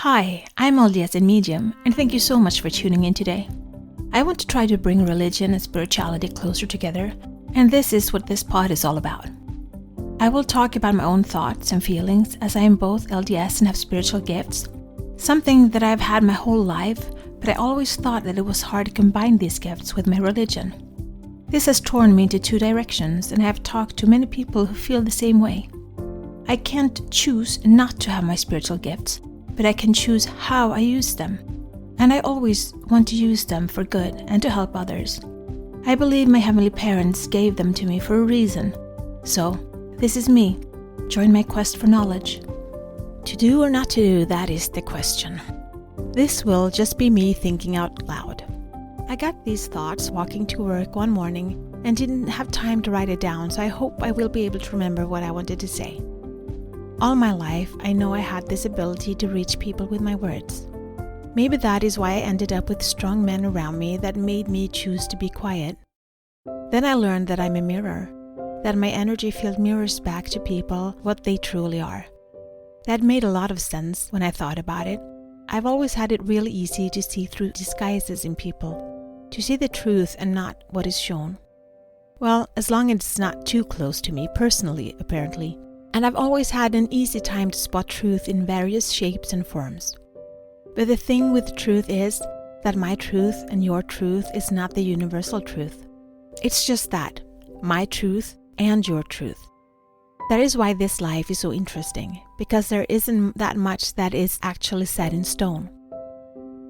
Hi, I'm LDS in Medium, and thank you so much for tuning in today. I want to try to bring religion and spirituality closer together, and this is what this pod is all about. I will talk about my own thoughts and feelings as I am both LDS and have spiritual gifts, something that I've had my whole life, but I always thought that it was hard to combine these gifts with my religion. This has torn me into two directions, and I have talked to many people who feel the same way. I can't choose not to have my spiritual gifts, but I can choose how I use them. And I always want to use them for good and to help others. I believe my heavenly parents gave them to me for a reason. So, this is me. Join my quest for knowledge. To do or not to do, that is the question. This will just be me thinking out loud. I got these thoughts walking to work one morning and didn't have time to write it down, so I hope I will be able to remember what I wanted to say. All my life, I know I had this ability to reach people with my words. Maybe that is why I ended up with strong men around me that made me choose to be quiet. Then I learned that I'm a mirror, that my energy field mirrors back to people what they truly are. That made a lot of sense when I thought about it. I've always had it really easy to see through disguises in people, to see the truth and not what is shown. Well, as long as it's not too close to me personally, apparently. And I've always had an easy time to spot truth in various shapes and forms. But the thing with truth is that my truth and your truth is not the universal truth. It's just that, my truth and your truth. That is why this life is so interesting, because there isn't that much that is actually set in stone.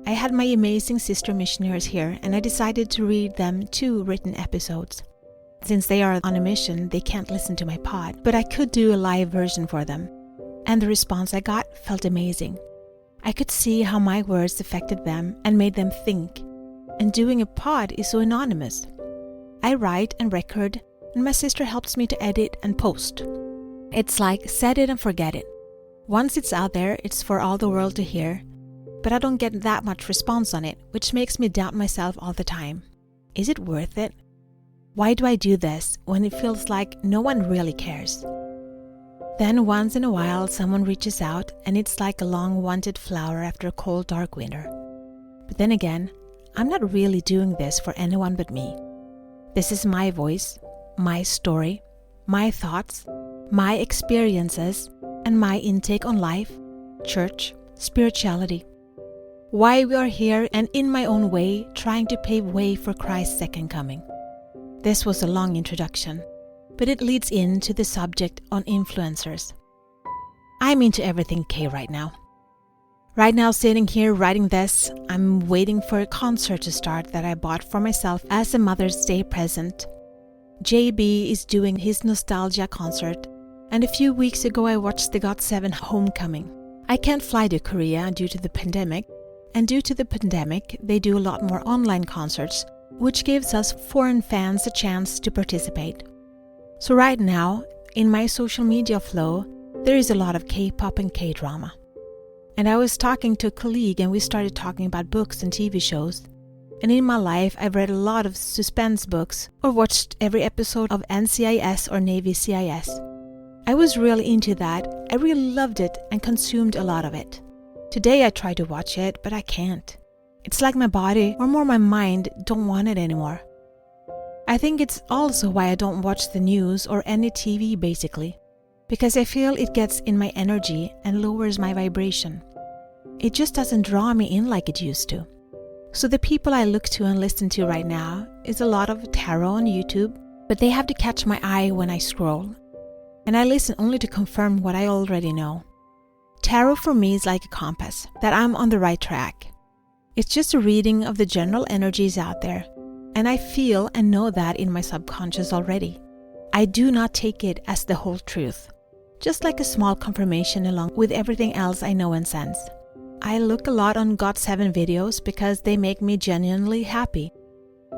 I had my amazing sister missionaries here, and I decided to read them 2 written episodes. Since they are on a mission, they can't listen to my pod, but I could do a live version for them. And the response I got felt amazing. I could see how my words affected them and made them think. And doing a pod is so anonymous. I write and record, and my sister helps me to edit and post. It's like set it and forget it. Once it's out there, it's for all the world to hear. But I don't get that much response on it, which makes me doubt myself all the time. Is it worth it? Why do I do this when it feels like no one really cares? Then once in a while someone reaches out and it's like a long-wanted flower after a cold, dark winter. But then again, I'm not really doing this for anyone but me. This is my voice, my story, my thoughts, my experiences, and my intake on life, church, spirituality. Why we are here and in my own way trying to pave way for Christ's second coming. This was a long introduction, but it leads into the subject on influencers. I'm into everything K right now. Right now, sitting here writing this, I'm waiting for a concert to start that I bought for myself as a Mother's Day present. JB is doing his nostalgia concert, and a few weeks ago I watched the GOT7 Homecoming. I can't fly to Korea due to the pandemic, and due to the pandemic, they do a lot more online concerts, which gives us foreign fans a chance to participate. So right now, in my social media flow, there is a lot of K-pop and K-drama. And I was talking to a colleague and we started talking about books and TV shows. And in my life, I've read a lot of suspense books or watched every episode of NCIS or Navy CIS. I was really into that. I really loved it and consumed a lot of it. Today I try to watch it, but I can't. It's like my body, or more my mind, don't want it anymore. I think it's also why I don't watch the news or any TV basically, because I feel it gets in my energy and lowers my vibration. It just doesn't draw me in like it used to. So the people I look to and listen to right now is a lot of tarot on YouTube, but they have to catch my eye when I scroll. And I listen only to confirm what I already know. Tarot for me is like a compass, that I'm on the right track. It's just a reading of the general energies out there, and I feel and know that in my subconscious already. I do not take it as the whole truth, just like a small confirmation along with everything else I know and sense. I look a lot on GOT7 videos because they make me genuinely happy.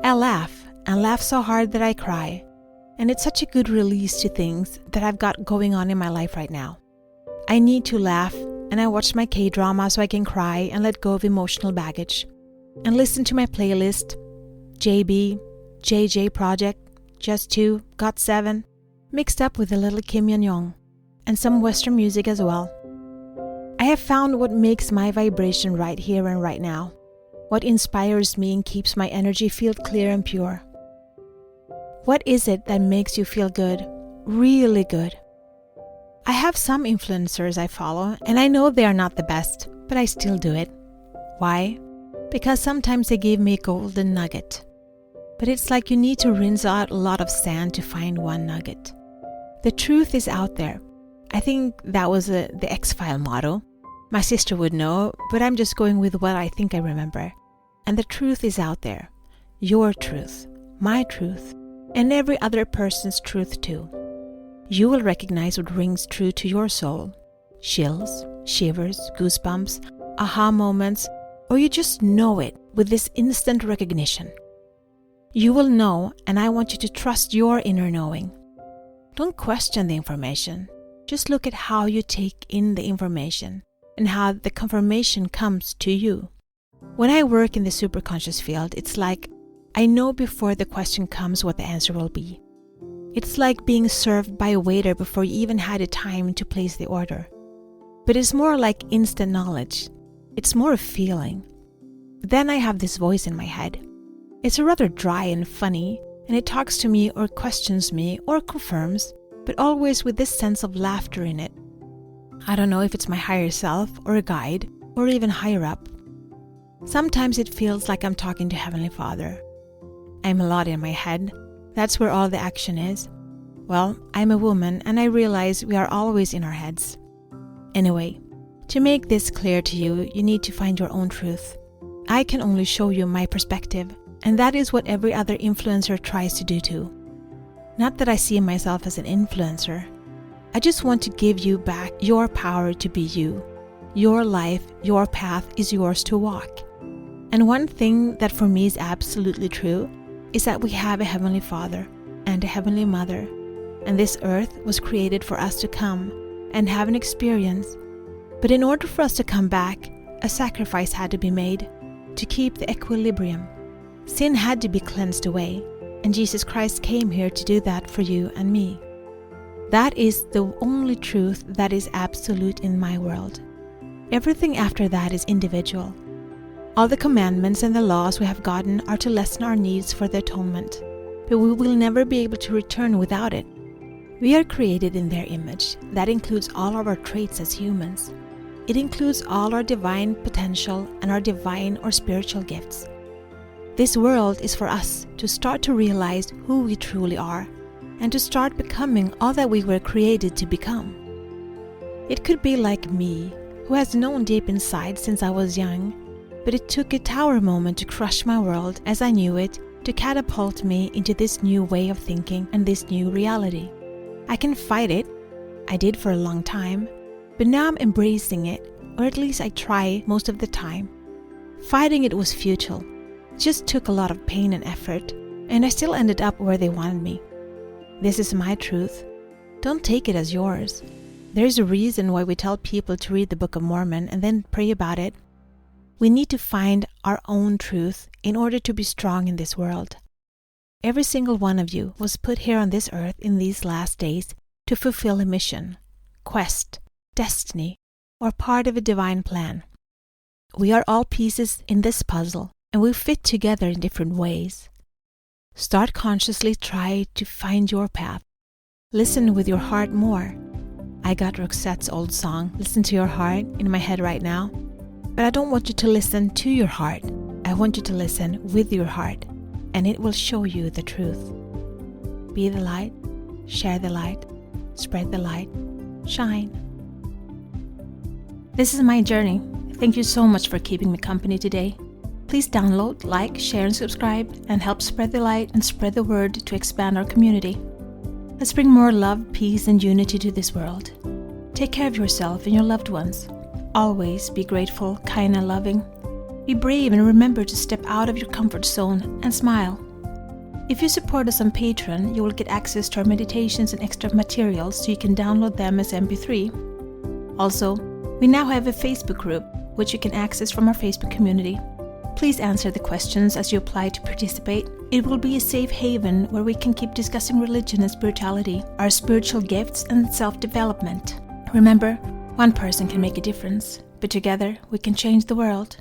I laugh, and laugh so hard that I cry, and it's such a good release to things that I've got going on in my life right now. I need to laugh, and I watch my K-drama so I can cry and let go of emotional baggage. And listen to my playlist, JB, JJ Project, Just 2, GOT7, mixed up with a little Kim Yon-young, and some Western music as well. I have found what makes my vibration right here and right now, what inspires me and keeps my energy field clear and pure. What is it that makes you feel good, really good? I have some influencers I follow, and I know they are not the best, but I still do it. Why? Because sometimes they give me a golden nugget. But it's like you need to rinse out a lot of sand to find one nugget. The truth is out there. I think that was the X-File motto. My sister would know, but I'm just going with what I think I remember. And the truth is out there. Your truth, my truth, and every other person's truth too. You will recognize what rings true to your soul. Chills, shivers, goosebumps, aha moments, or you just know it with this instant recognition. You will know, and I want you to trust your inner knowing. Don't question the information. Just look at how you take in the information and how the confirmation comes to you. When I work in the superconscious field, it's like I know before the question comes what the answer will be. It's like being served by a waiter before you even had the time to place the order. But it's more like instant knowledge. It's more a feeling. Then I have this voice in my head. It's rather dry and funny, and it talks to me or questions me or confirms, but always with this sense of laughter in it. I don't know if it's my higher self or a guide or even higher up. Sometimes it feels like I'm talking to Heavenly Father. I'm a lot in my head. That's where all the action is. Well, I'm a woman and I realize we are always in our heads. Anyway, to make this clear to you, you need to find your own truth. I can only show you my perspective, and that is what every other influencer tries to do too. Not that I see myself as an influencer. I just want to give you back your power to be you. Your life, your path is yours to walk. And one thing that for me is absolutely true is that we have a Heavenly Father and a Heavenly Mother, and this earth was created for us to come and have an experience. But in order for us to come back, a sacrifice had to be made to keep the equilibrium. Sin had to be cleansed away, and Jesus Christ came here to do that for you and me. That is the only truth that is absolute in my world. Everything after that is individual. All the commandments and the laws we have gotten are to lessen our needs for the atonement, but we will never be able to return without it. We are created in their image. That includes all of our traits as humans. It includes all our divine potential and our divine or spiritual gifts. This world is for us to start to realize who we truly are and to start becoming all that we were created to become. It could be like me, who has known deep inside since I was young, but it took a tower moment to crush my world as I knew it, to catapult me into this new way of thinking and this new reality. I can fight it. I did for a long time, but now I'm embracing it, or at least I try most of the time. Fighting it was futile. It just took a lot of pain and effort, and I still ended up where they wanted me. This is my truth. Don't take it as yours. There's a reason why we tell people to read the Book of Mormon and then pray about it. We need to find our own truth in order to be strong in this world. Every single one of you was put here on this earth in these last days to fulfill a mission, quest, destiny, or part of a divine plan. We are all pieces in this puzzle, and we fit together in different ways. Start consciously try to find your path. Listen with your heart more. I got Roxette's old song, Listen to Your Heart, in my head right now. But I don't want you to listen to your heart. I want you to listen with your heart, and it will show you the truth. Be the light, share the light, spread the light, shine. This is my journey. Thank you so much for keeping me company today. Please download, like, share, and subscribe, and help spread the light and spread the word to expand our community. Let's bring more love, peace, and unity to this world. Take care of yourself and your loved ones. Always be grateful, kind, and loving. Be brave and remember to step out of your comfort zone and smile. If you support us on Patreon, you will get access to our meditations and extra materials so you can download them as MP3. Also, we now have a Facebook group, which you can access from our Facebook community. Please answer the questions as you apply to participate. It will be a safe haven where we can keep discussing religion and spirituality, our spiritual gifts, and self-development. Remember, One person can make a difference, but together we can change the world.